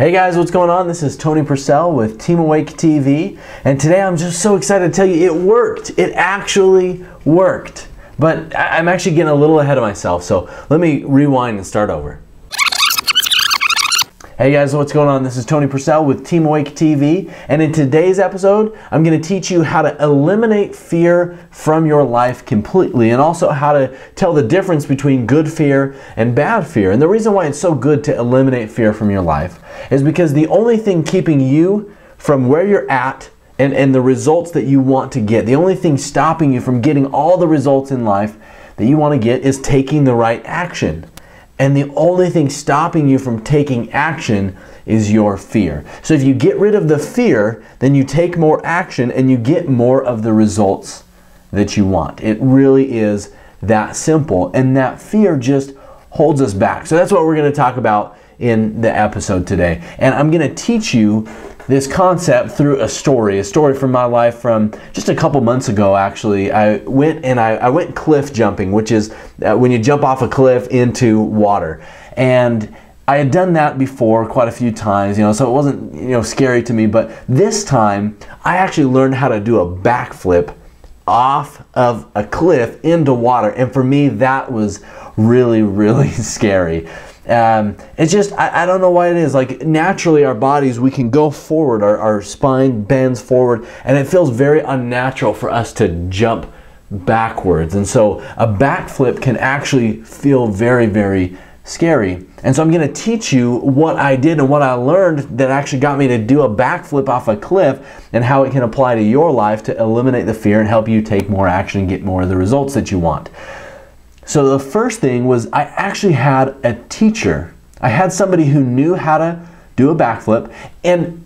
Hey guys, what's going on? This is Tony Purcell with Team Awake TV, and today I'm just so excited to tell you it worked. It actually worked. But I'm actually getting a little ahead of myself, so let me rewind and start over. Hey guys, what's going on? This is Tony Purcell with Team Awake TV, and in today's episode, I'm going to teach you how to eliminate fear from your life completely, and also how to tell the difference between good fear and bad fear. And the reason why it's so good to eliminate fear from your life is because the only thing keeping you from where you're at and the results that you want to get, the only thing stopping you from getting all the results in life that you want to get is taking the right action. And the only thing stopping you from taking action is your fear. So if you get rid of the fear, then you take more action and you get more of the results that you want. It really is that simple. And that fear just holds us back. So that's what we're going to talk about in the episode today. And I'm going to teach you this concept through a story from my life from just a couple months ago. Actually, I went cliff jumping, which is when you jump off a cliff into water. And I had done that before quite a few times, so it wasn't, scary to me. But this time, I actually learned how to do a backflip off of a cliff into water. And for me, that was really, really scary. It's just, I don't know why it is. Like, naturally, our bodies, we can go forward, our spine bends forward, and it feels very unnatural for us to jump backwards. And so a backflip can actually feel very, very scary. And so I'm going to teach you what I did and what I learned that actually got me to do a backflip off a cliff, and how it can apply to your life to eliminate the fear and help you take more action and get more of the results that you want. So the first thing was, I actually had a teacher. I had somebody who knew how to do a backflip, and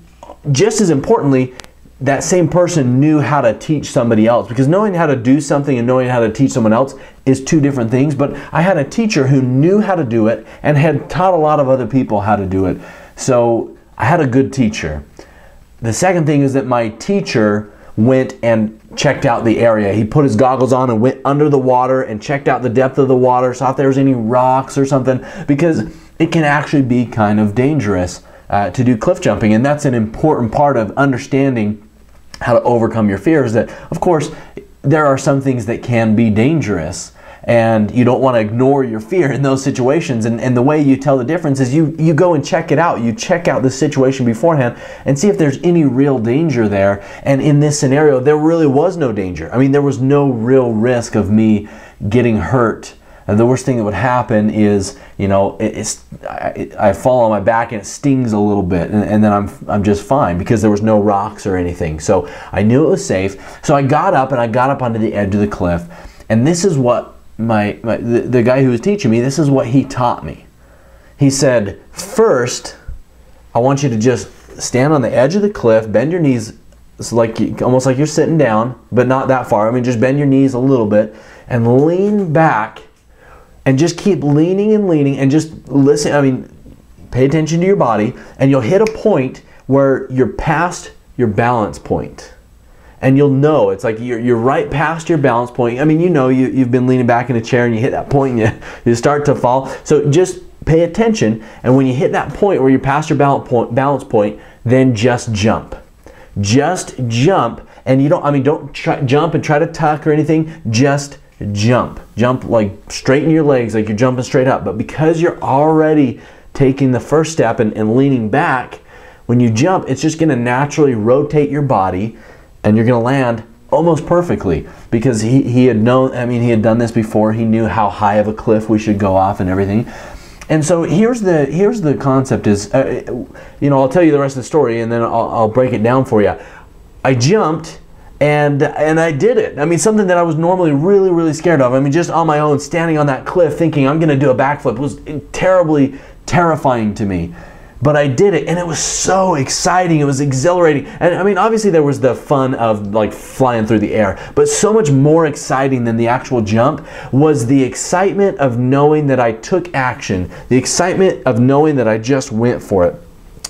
just as importantly, that same person knew how to teach somebody else, because knowing how to do something and knowing how to teach someone else is two different things. But I had a teacher who knew how to do it and had taught a lot of other people how to do it. So I had a good teacher. The second thing is that my teacher went and checked out the area. He put his goggles on and went under the water and checked out the depth of the water, saw if there was any rocks or something, because it can actually be kind of dangerous to do cliff jumping. And that's an important part of understanding how to overcome your fears, that of course there are some things that can be dangerous, and you don't want to ignore your fear in those situations. And the way you tell the difference is you go and check it out. You check out the situation beforehand and see if there's any real danger there. And in this scenario, there really was no danger. I mean, there was no real risk of me getting hurt. And the worst thing that would happen is, I fall on my back and it stings a little bit, and then I'm just fine, because there was no rocks or anything. So I knew it was safe. So I got up onto the edge of the cliff, and this is what the guy who was teaching me, this is what he taught me. He said, first, I want you to just stand on the edge of the cliff, bend your knees, almost like you're sitting down, but not that far. I mean, just bend your knees a little bit and lean back, and just keep leaning and leaning, and just listen. I mean, pay attention to your body, and you'll hit a point where you're past your balance point. And you'll know, it's like you're right past your balance point. I mean, you've been leaning back in a chair and you hit that point and you start to fall. So just pay attention, and when you hit that point where you're past your balance point, then just jump. Just jump, and don't jump and try to tuck or anything. Just jump. Jump, like straighten your legs like you're jumping straight up. But because you're already taking the first step and leaning back, when you jump, it's just going to naturally rotate your body, and you're going to land almost perfectly, because he had done this before. He knew how high of a cliff we should go off and everything. And so here's the concept is, I'll tell you the rest of the story, and then I'll break it down for you. I jumped, and I did it. I mean, something that I was normally really, really scared of. I mean, just on my own, standing on that cliff thinking I'm going to do a backflip was terribly terrifying to me. But I did it, and it was so exciting. It was exhilarating. And I mean, obviously there was the fun of like flying through the air, but so much more exciting than the actual jump was the excitement of knowing that I took action, the excitement of knowing that I just went for it.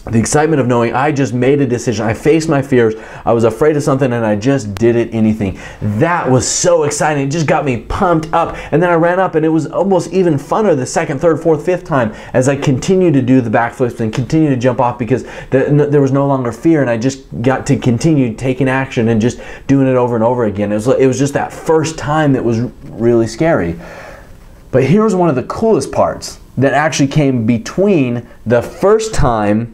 The excitement of knowing I just made a decision. I faced my fears. I was afraid of something and I just did it anything. That was so exciting. It just got me pumped up. And then I ran up and it was almost even funner the second, third, fourth, fifth time as I continued to do the backflips and continue to jump off, because there was no longer fear, and I just got to continue taking action and just doing it over and over again. It was just that first time that was really scary. But here's one of the coolest parts that actually came between the first time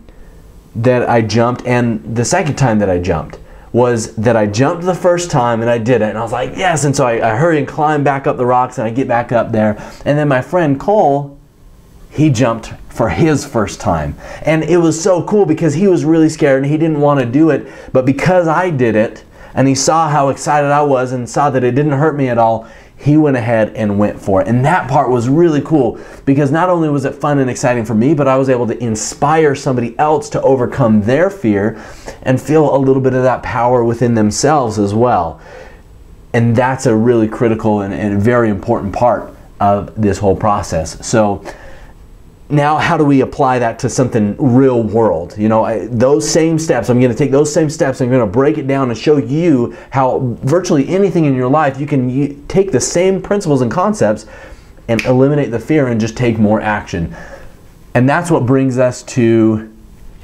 that I jumped and the second time that I jumped. Was that I jumped the first time and I did it, and I was like, yes, and so I hurry and climb back up the rocks and I get back up there, and then my friend Cole, he jumped for his first time, and it was so cool because he was really scared and he didn't want to do it, but because I did it and he saw how excited I was and saw that it didn't hurt me at all, he went ahead and went for it. And that part was really cool because not only was it fun and exciting for me, but I was able to inspire somebody else to overcome their fear and feel a little bit of that power within themselves as well. And that's a really critical and very important part of this whole process. So now, how do we apply that to something real world? You know, those same steps, I'm going to take those same steps and I'm going to break it down and show you how virtually anything in your life, you can take the same principles and concepts and eliminate the fear and just take more action. And that's what brings us to,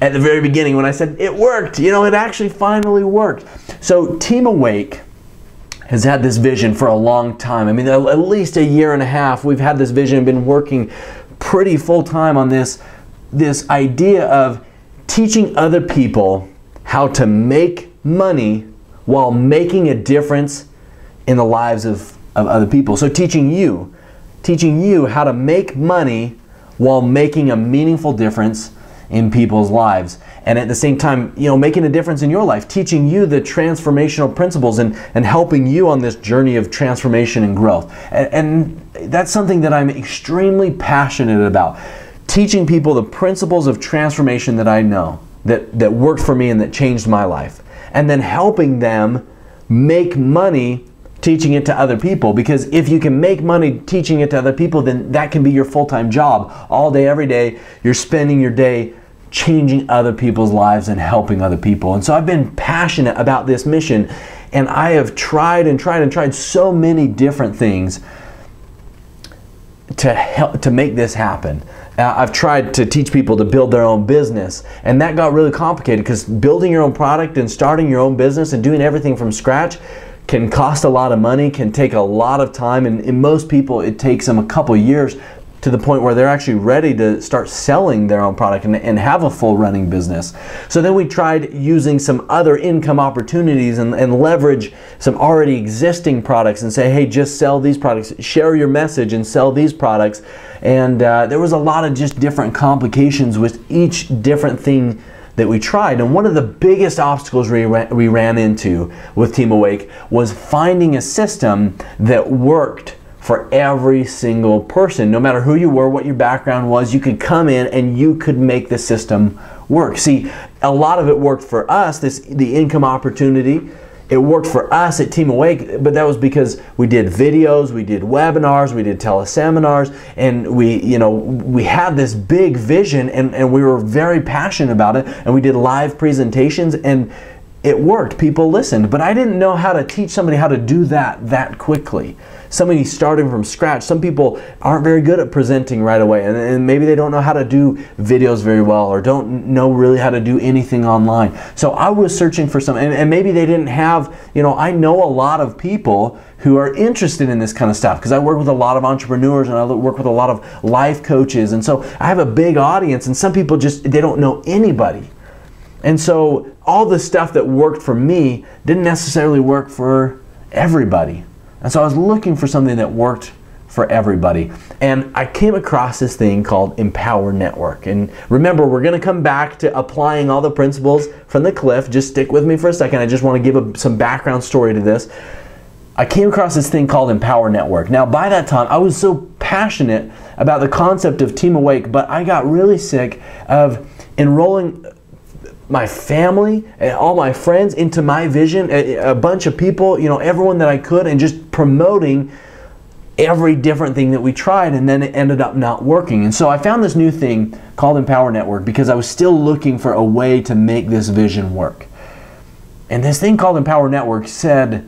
at the very beginning when I said it worked, you know, it actually finally worked. So Team Awake has had this vision for a long time. I mean, at least a year and a half, we've had this vision and been working pretty full-time on this idea of teaching other people how to make money while making a difference in the lives of other people. So teaching you how to make money while making a meaningful difference in people's lives, and at the same time, you know, making a difference in your life, teaching you the transformational principles and helping you on this journey of transformation and growth. And that's something that I'm extremely passionate about, teaching people the principles of transformation that I know, that worked for me and that changed my life, and then helping them make money teaching it to other people. Because if you can make money teaching it to other people, then that can be your full-time job. All day, every day, you're spending your day changing other people's lives and helping other people. And so I've been passionate about this mission, and I have tried and tried and tried so many different things to help to make this happen. I've tried to teach people to build their own business, and that got really complicated because building your own product and starting your own business and doing everything from scratch can cost a lot of money, can take a lot of time, and in most people it takes them a couple years to the point where they're actually ready to start selling their own product and have a full running business. So then we tried using some other income opportunities and leverage some already existing products and say, hey, just sell these products, share your message and sell these products. And there was a lot of just different complications with each different thing that we tried. And one of the biggest obstacles we ran into with Team Awake was finding a system that worked for every single person. No matter who you were, what your background was, you could come in and you could make the system work. See, a lot of it worked for us, the income opportunity. It worked for us at Team Awake, but that was because we did videos, we did webinars, we did teleseminars, and we had this big vision, and we were very passionate about it, and we did live presentations, and it worked. People listened, but I didn't know how to teach somebody how to do that quickly. Somebody starting from scratch. Some people aren't very good at presenting right away, and maybe they don't know how to do videos very well, or don't know really how to do anything online. So I was searching for some, and maybe they didn't have, I know a lot of people who are interested in this kind of stuff because I work with a lot of entrepreneurs and I work with a lot of life coaches, and so I have a big audience, and some people they don't know anybody. And so all the stuff that worked for me didn't necessarily work for everybody. And so I was looking for something that worked for everybody. And I came across this thing called Empower Network. And remember, we're going to come back to applying all the principles from the cliff. Just stick with me for a second. I just want to give some background story to this. I came across this thing called Empower Network. Now, by that time, I was so passionate about the concept of Team Awake, but I got really sick of enrolling my family and all my friends into my vision, a bunch of people, everyone that I could, and just promoting every different thing that we tried, and then it ended up not working. And so I found this new thing called Empower Network because I was still looking for a way to make this vision work. And this thing called Empower Network said,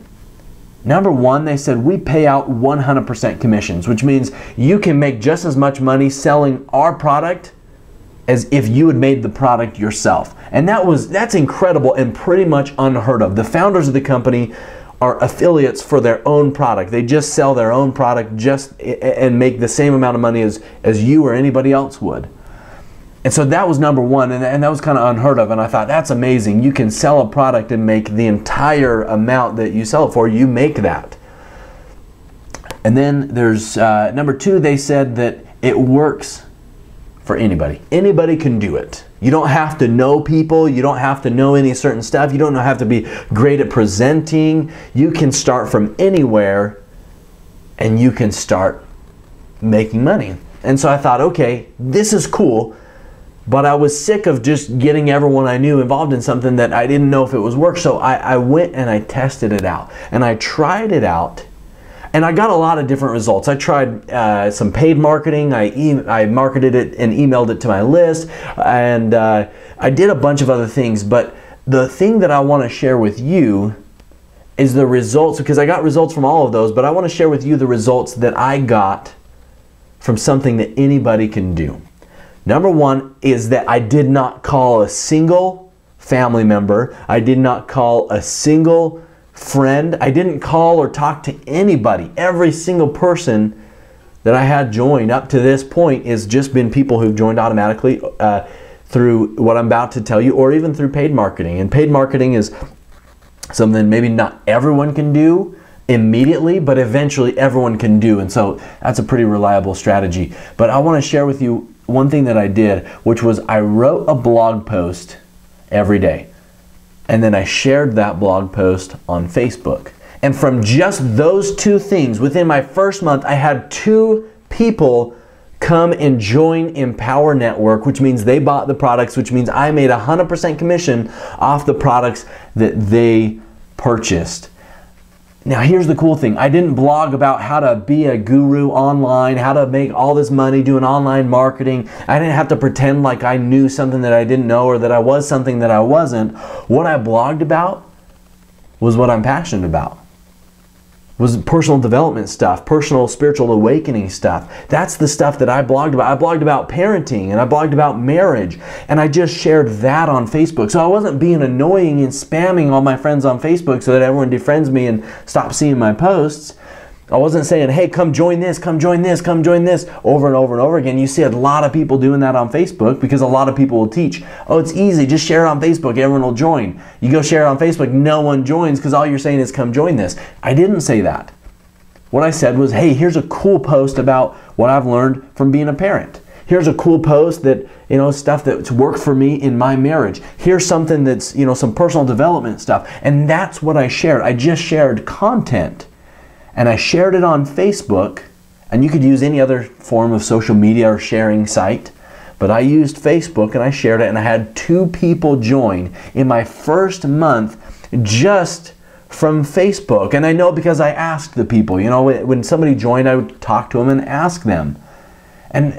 number one, they said we pay out 100% commissions, which means you can make just as much money selling our product as if you had made the product yourself. And that's incredible and pretty much unheard of. The founders of the company are affiliates for their own product. They just sell their own product and make the same amount of money as you or anybody else would. And so that was number one, and that was kind of unheard of. And I thought, that's amazing. You can sell a product and make the entire amount that you sell it for. You make that. And then there's number two, they said that it works for anybody. Anybody can do it. You don't have to know people. You don't have to know any certain stuff. You don't have to be great at presenting. You can start from anywhere and you can start making money. And so I thought, okay, this is cool, but I was sick of just getting everyone I knew involved in something that I didn't know if it was work. So I went and I tested it out and I tried it out. And I got a lot of different results. I tried some paid marketing. I marketed it and emailed it to my list. And I did a bunch of other things. But the thing that I want to share with you is the results, because I got results from all of those, but I want to share with you the results that I got from something that anybody can do. Number one is that I did not call a single family member. I did not call a single friend. I didn't call or talk to anybody. Every single person that I had join up to this point has just been people who've joined automatically through what I'm about to tell you, or even through paid marketing. And paid marketing is something maybe not everyone can do immediately, but eventually everyone can do. And so that's a pretty reliable strategy. But I want to share with you one thing that I did, which was I wrote a blog post every day. And then I shared that blog post on Facebook. And from just those two things, within my first month, I had 2 people come and join Empower Network, which means they bought the products, which means I made 100% commission off the products that they purchased. Now here's the cool thing. I didn't blog about how to be a guru online, how to make all this money doing online marketing. I didn't have to pretend like I knew something that I didn't know or that I was something that I wasn't. What I blogged about was what I'm passionate about. Was personal development stuff, personal spiritual awakening stuff. That's the stuff that I blogged about. I blogged about parenting and I blogged about marriage, and I just shared that on Facebook. So I wasn't being annoying and spamming all my friends on Facebook so that everyone defriends me and stops seeing my posts. I wasn't saying, hey, come join this, come join this, come join this, over and over and over again. You see a lot of people doing that on Facebook because a lot of people will teach, oh, it's easy, just share it on Facebook, everyone will join. You go share it on Facebook, no one joins because all you're saying is come join this. I didn't say that. What I said was, hey, here's a cool post about what I've learned from being a parent. Here's a cool post that, stuff that's worked for me in my marriage. Here's something that's, some personal development stuff. And that's what I shared. I just shared content. And I shared it on Facebook, and you could use any other form of social media or sharing site, but I used Facebook and I shared it, and I had 2 people join in my first month just from Facebook. And I know because I asked the people, when somebody joined, I would talk to them and ask them. And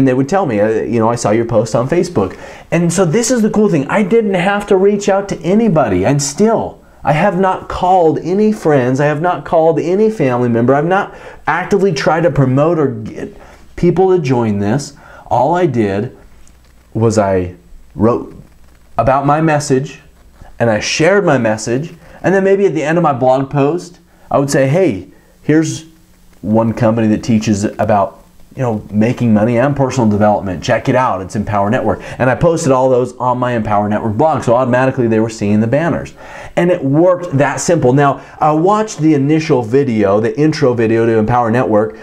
they would tell me, I saw your post on Facebook. And so this is the cool thing. I didn't have to reach out to anybody, and still, I have not called any friends. I have not called any family member. I've not actively tried to promote or get people to join this. All I did was I wrote about my message and I shared my message. And then maybe at the end of my blog post, I would say, hey, here's one company that teaches about making money and personal development. Check it out. It's Empower Network. And I posted all those on my Empower Network blog. So automatically they were seeing the banners. And it worked that simple. Now, I watched the initial video, the intro video to Empower Network,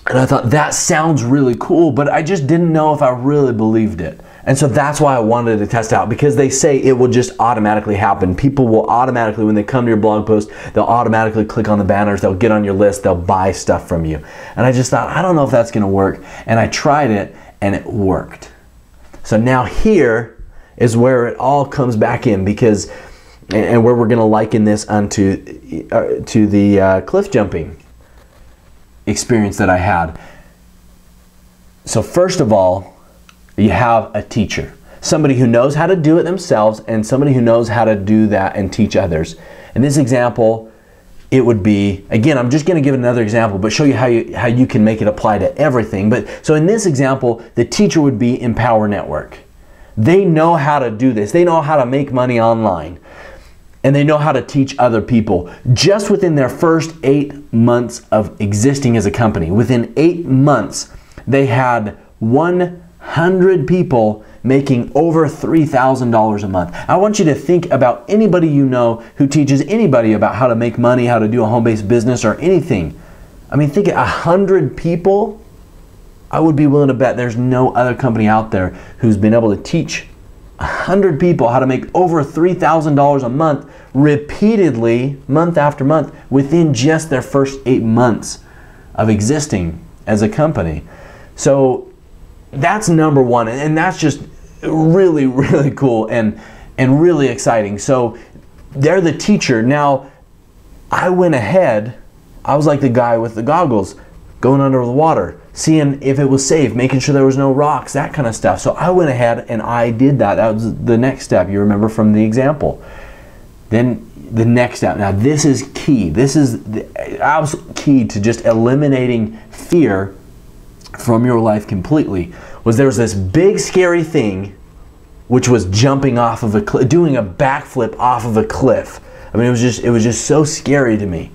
and I thought that sounds really cool, but I just didn't know if I really believed it. And so that's why I wanted to test out, because they say it will just automatically happen. People will automatically, when they come to your blog post, they'll automatically click on the banners, they'll get on your list, they'll buy stuff from you. And I just thought, I don't know if that's going to work. And I tried it, and it worked. So now here is where it all comes back in, because, and where we're going to liken this onto to the cliff jumping. experience that I had. So first of all, you have a teacher, somebody who knows how to do it themselves and somebody who knows how to do that and teach others. In this example, it would be, again, I'm just going to give another example, but show you how you can make it apply to everything. But so in this example, the teacher would be Empower Network. They know how to do this. They know how to make money online. And they know how to teach other people. Just within their first 8 months of existing as a company, within 8 months, they had 100 people making over $3,000 a month. I want you to think about anybody you know who teaches anybody about how to make money, how to do a home-based business or anything. I mean, think of 100 people. I would be willing to bet there's no other company out there who's been able to teach 100 people how to make over $3,000 a month repeatedly, month after month, within just their first 8 months of existing as a company. So that's number one, and that's just really, really cool and really exciting. So they're the teacher. Now, I went ahead, I was like the guy with the goggles, going under the water, seeing if it was safe, making sure there was no rocks, that kind of stuff. So I went ahead and I did that. That was the next step, you remember from the example. Then the next step, now this is key. This is the absolute key to just eliminating fear from your life completely. Was there was this big scary thing, which was jumping off of a cliff, doing a backflip off of a cliff. I mean, it was just so scary to me.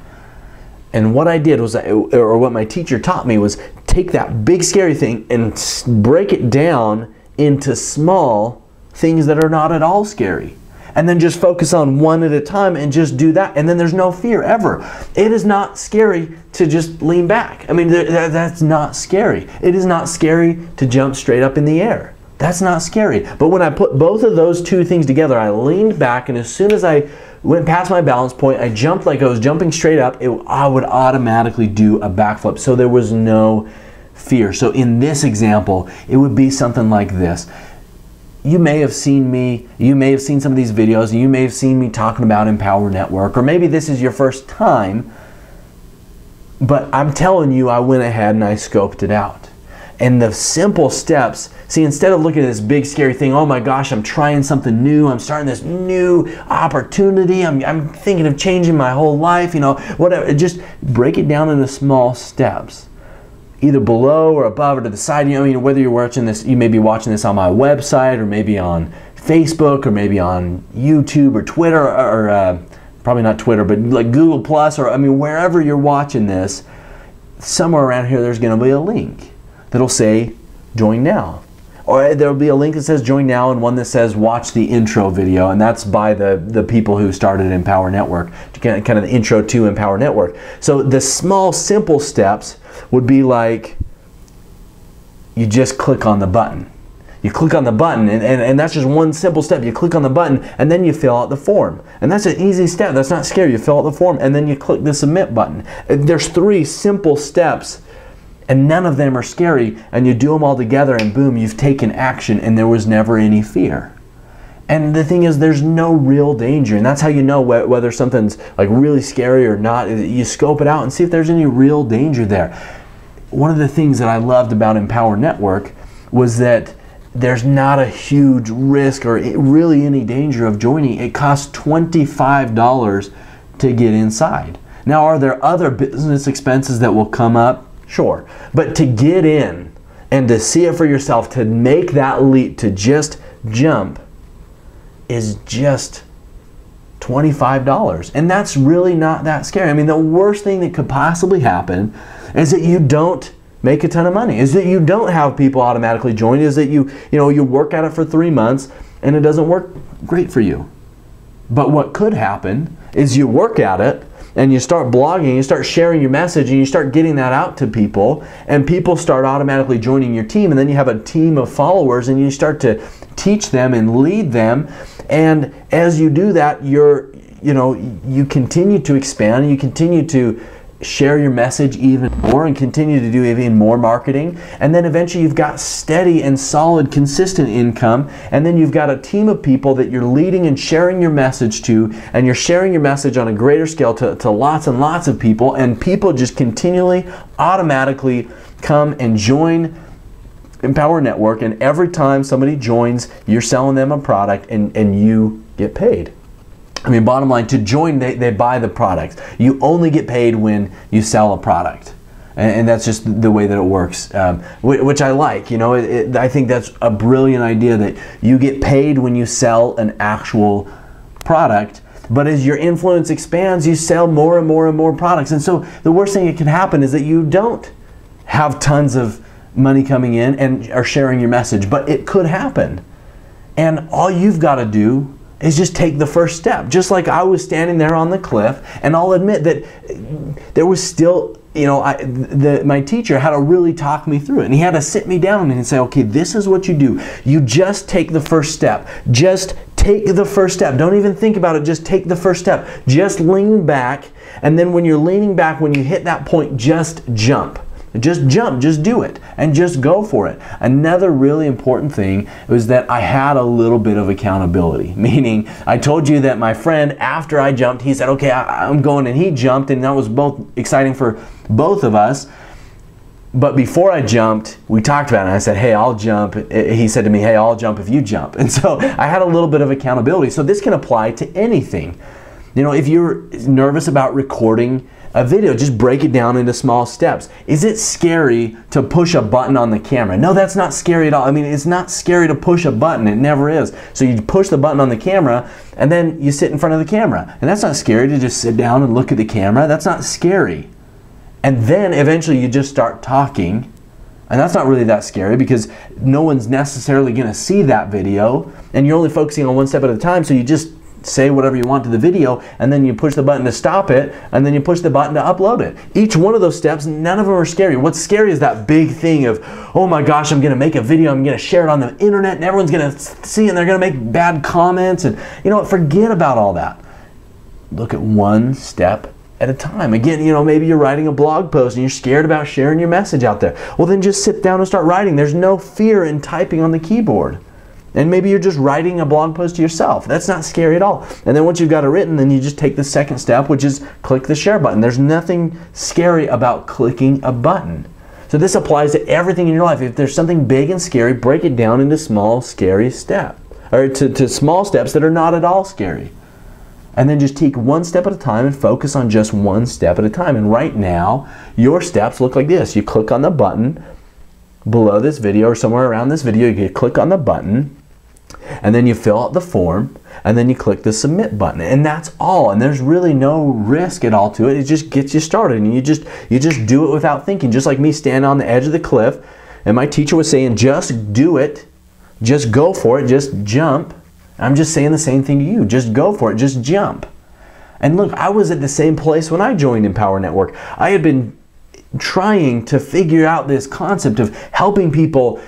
And what I did was, or what my teacher taught me was, take that big scary thing and break it down into small things that are not at all scary. And then just focus on one at a time and just do that. And then there's no fear ever. It is not scary to just lean back. I mean, that's not scary. It is not scary to jump straight up in the air. That's not scary. But when I put both of those two things together, I leaned back, and as soon as I went past my balance point, I jumped like I was jumping straight up. I would automatically do a backflip. So there was no fear. So in this example, it would be something like this. You may have seen me, you may have seen some of these videos, and you may have seen me talking about Empower Network, or maybe this is your first time, but I'm telling you, I went ahead and I scoped it out. And the simple steps, see, instead of looking at this big scary thing, oh my gosh, I'm trying something new, I'm starting this new opportunity, I'm thinking of changing my whole life, you know, whatever, just break it down into small steps. Either below or above or to the side, you know, whether you're watching this, you may be watching this on my website or maybe on Facebook or maybe on YouTube or Twitter or probably not Twitter, but like Google Plus, or I mean, wherever you're watching this, somewhere around here there's going to be a link that'll say join now. Or there'll be a link that says join now and one that says watch the intro video, and that's by the people who started Empower Network, kind of the intro to Empower Network. So the small simple steps would be like, you just click on the button. You click on the button, and that's just one simple step. You click on the button and then you fill out the form. And that's an easy step. That's not scary. You fill out the form and then you click the submit button. There's 3 simple steps, and none of them are scary, and you do them all together and boom, you've taken action, and there was never any fear. And the thing is, there's no real danger, and that's how you know whether something's like really scary or not. You scope it out and see if there's any real danger there. One of the things that I loved about Empower Network was that there's not a huge risk or really any danger of joining. It costs $25 to get inside. Now, are there other business expenses that will come up? Sure. But to get in and to see it for yourself, to make that leap, to just jump, is just $25. And that's really not that scary. I mean, the worst thing that could possibly happen is that you don't make a ton of money, is that you don't have people automatically join, is that you work at it for 3 months and it doesn't work great for you. But what could happen is you work at it and you start blogging, you start sharing your message, and you start getting that out to people, and people start automatically joining your team, and then you have a team of followers, and you start to teach them and lead them. And as you do that, you continue to expand, and you continue to share your message even more and continue to do even more marketing. And then eventually you've got steady and solid, consistent income. And then you've got a team of people that you're leading and sharing your message to, and you're sharing your message on a greater scale to lots and lots of people, and people just continually, automatically come and join Empower Network, and every time somebody joins, you're selling them a product and you get paid. I mean, bottom line, to join, they buy the product. You only get paid when you sell a product. And that's just the way that it works, which I like. You know, I think that's a brilliant idea, that you get paid when you sell an actual product. But as your influence expands, you sell more and more and more products. And so the worst thing that can happen is that you don't have tons of money coming in and are sharing your message. But it could happen. And all you've got to do is just take the first step. Just like I was standing there on the cliff, and I'll admit that there was still, you know, my teacher had to really talk me through it, and he had to sit me down and say, okay, this is what you do. You just take the first step. Just take the first step. Don't even think about it. Just take the first step. Just lean back, and then when you're leaning back, when you hit that point, just jump. Just jump, just do it, and just go for it. Another really important thing was that I had a little bit of accountability, meaning I told you that my friend, after I jumped, he said, okay, I'm going, and he jumped, and that was both exciting for both of us. But before I jumped, we talked about it, and I said, hey, I'll jump. He said to me, hey, I'll jump if you jump. And so I had a little bit of accountability. So this can apply to anything. You know, if you're nervous about recording a video, just break it down into small steps. Is it scary to push a button on the camera? No, that's not scary at all. I mean, it's not scary to push a button. It never is. So you push the button on the camera, and then you sit in front of the camera. And that's not scary to just sit down and look at the camera. That's not scary. And then eventually you just start talking, and that's not really that scary because no one's necessarily going to see that video, and you're only focusing on one step at a time, so you just say whatever you want to the video, and then you push the button to stop it, and then you push the button to upload it. Each one of those steps, none of them are scary. What's scary is that big thing of, oh my gosh, I'm going to make a video, I'm going to share it on the internet, and everyone's going to see it, and they're going to make bad comments, and you know what, forget about all that. Look at one step at a time. Again, you know, maybe you're writing a blog post and you're scared about sharing your message out there. Well, then just sit down and start writing. There's no fear in typing on the keyboard. And maybe you're just writing a blog post to yourself. That's not scary at all. And then once you've got it written, then you just take the second step, which is click the share button. There's nothing scary about clicking a button. So this applies to everything in your life. If there's something big and scary, break it down into small, scary steps. Or to small steps that are not at all scary. And then just take one step at a time and focus on just one step at a time. And right now, your steps look like this. You click on the button below this video or somewhere around this video. You click on the button, and then you fill out the form, and then you click the submit button, and that's all. And there's really no risk at all to it. It just gets you started, and you just do it without thinking. Just like me standing on the edge of the cliff, and my teacher was saying, just do it, just go for it, just jump. I'm just saying the same thing to you. Just go for it, just jump. And look, I was at the same place when I joined Empower Network. I had been trying to figure out this concept of helping people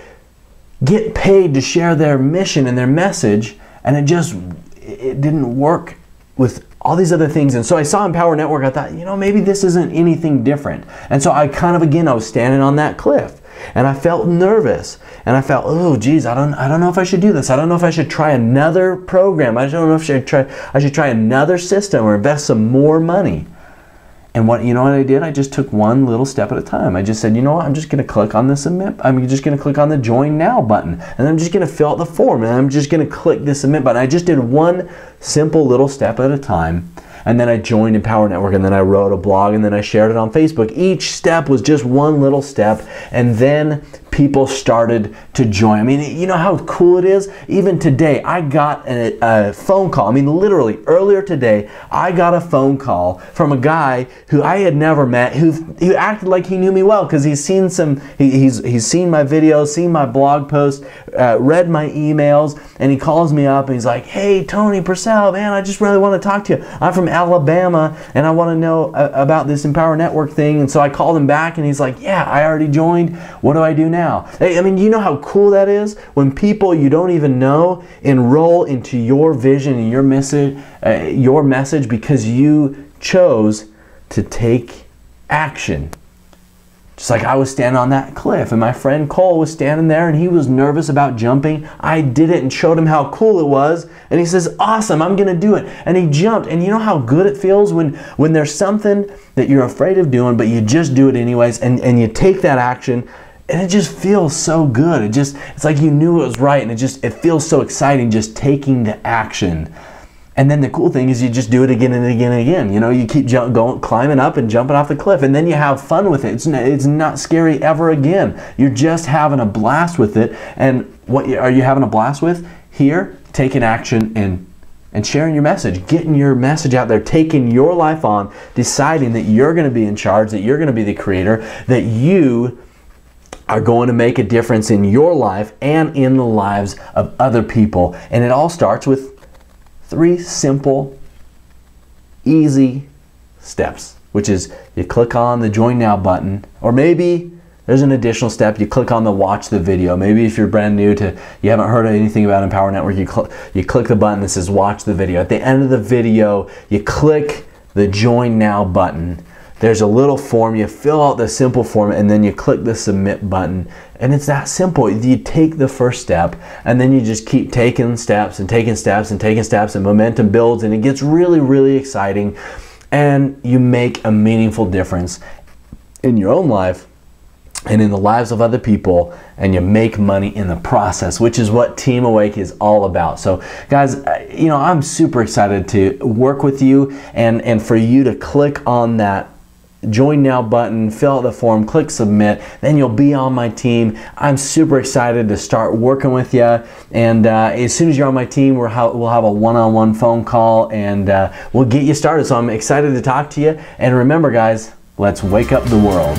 get paid to share their mission and their message, and it didn't work with all these other things. And so I saw Empower Network, I thought, you know, maybe this isn't anything different. And so I was standing on that cliff, and I felt nervous, and I felt, oh geez, I don't know if I should do this. I don't know if I should try another program. I don't know if I should try another system or invest some more money. And you know what I did? I just took one little step at a time. I just said, you know what? I'm just going to click on the submit. I'm just going to click on the join now button. And I'm just going to fill out the form. And I'm just going to click the submit button. I just did one simple little step at a time. And then I joined Empower Network, and then I wrote a blog, and then I shared it on Facebook. Each step was just one little step, and then people started to join. I mean, you know how cool it is? Even today, I got a phone call. I mean, literally, earlier today, I got a phone call from a guy who I had never met, who acted like he knew me well, because he's seen he's seen my videos, seen my blog posts, read my emails, and he calls me up, and he's like, hey, Tony Purcell, man, I just really want to talk to you. I'm from Alabama, and I want to know about this Empower Network thing. And so I called him back, and he's like, yeah, I already joined. What do I do now? Hey, I mean, you know how cool that is? When people you don't even know enroll into your vision and your message because you chose to take action. Just like I was standing on that cliff and my friend Cole was standing there and he was nervous about jumping. I did it and showed him how cool it was. And he says, awesome, I'm gonna do it. And he jumped. And you know how good it feels when there's something that you're afraid of doing, but you just do it anyways, and you take that action, and it just feels so good. It's like you knew it was right, and it feels so exciting just taking the action. And then the cool thing is you just do it again and again and again. You know, you keep climbing up and jumping off the cliff, and then you have fun with it. It's not scary ever again. You're just having a blast with it. And what are you having a blast with? Here, taking action and sharing your message, getting your message out there, taking your life on, deciding that you're going to be in charge, that you're going to be the creator, that you are going to make a difference in your life and in the lives of other people. And it all starts with 3 simple, easy steps, which is you click on the Join Now button, or maybe there's an additional step. You click on the Watch the Video. Maybe if you're brand new you haven't heard anything about Empower Network, you click the button that says Watch the Video. At the end of the video, you click the Join Now button. There's a little form, you fill out the simple form, and then you click the Submit button. And it's that simple. You take the first step, and then you just keep taking steps and taking steps and taking steps, and momentum builds, and it gets really, really exciting. And you make a meaningful difference in your own life and in the lives of other people, and you make money in the process, which is what Team Awake is all about. So guys, you know, I'm super excited to work with you and for you to click on that Join Now button, fill out the form, click Submit, then you'll be on my team. I'm super excited to start working with you, and as soon as you're on my team, we'll have a one-on-one phone call, and we'll get you started. So I'm excited to talk to you, and remember guys, let's wake up the world.